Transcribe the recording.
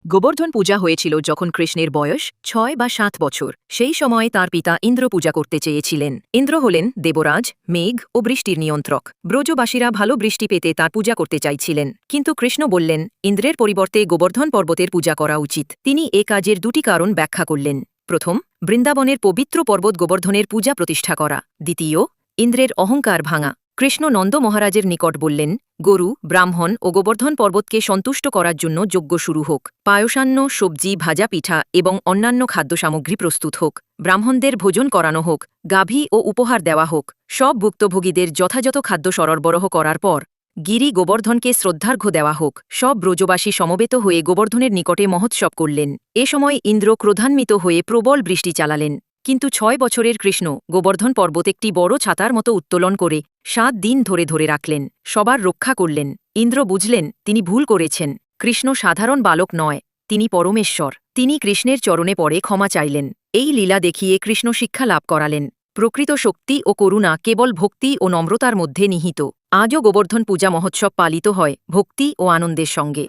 গোবর্ধন পূজা হয়েছিল যখন কৃষ্ণের বয়স ৬ বা ৭ বছর। সেই সময়ে তার পিতা ইন্দ্র পূজা করতে চেয়েছিলেন। ইন্দ্র হলেন দেবরাজ, মেঘ ও বৃষ্টির নিয়ন্ত্রক। ব্রজবাসীরা ভালো বৃষ্টি পেতে তার পূজা করতে চাইছিলেন, কিন্তু কৃষ্ণ বললেন ইন্দ্রের পরিবর্তে গোবর্ধন পর্বতের পূজা করা উচিত। তিনি এ কাজের দুটি কারণ ব্যাখ্যা করলেন। প্রথম, বৃন্দাবনের পবিত্র পর্বত গোবর্ধনের পূজা প্রতিষ্ঠা করা। দ্বিতীয়, ইন্দ্রের অহংকার ভাঙা। কৃষ্ণ নন্দ মহারাজের নিকট বললেন, গরু, ব্রাহ্মণ ও গোবর্ধন পর্বতকে সন্তুষ্ট করার জন্য যজ্ঞ শুরু হোক। পায়সান্ন, সবজি, ভাজা পিঠা এবং অন্যান্য খাদ্য সামগ্রী প্রস্তুত হোক। ব্রাহ্মণদের ভোজন করানো হোক, গাভী ও উপহার দেওয়া হোক। সব ভুক্তভোগীদের যথাযথ খাদ্য সরবরাহ করার পর গিরি গোবর্ধনকে শ্রদ্ধার্ঘ্য দেওয়া হোক। সব ব্রজবাসী সমবেত হয়ে গোবর্ধনের নিকটে মহোৎসব করলেন। এ সময় ইন্দ্র ক্রোধান্বিত হয়ে প্রবল বৃষ্টি চালালেন। কিন্তু ৬ বছরের কৃষ্ণ গোবর্ধন পর্বত একটি বড় ছাতার মতো উত্তোলন করে ৭ দিন ধরে ধরে রাখলেন, সবার রক্ষা করলেন। ইন্দ্র বুঝলেন তিনি ভুল করেছেন। কৃষ্ণ সাধারণ বালক নয়, তিনি পরমেশ্বর। তিনি কৃষ্ণের চরণে পড়ে ক্ষমা চাইলেন। এই লীলা দেখিয়ে কৃষ্ণ শিক্ষা লাভ করালেন। প্রকৃত শক্তি ও করুণা কেবল ভক্তি ও নম্রতার মধ্যে নিহিত। আজও গোবর্ধন পূজা মহোৎসব পালিত হয় ভক্তি ও আনন্দের সঙ্গে।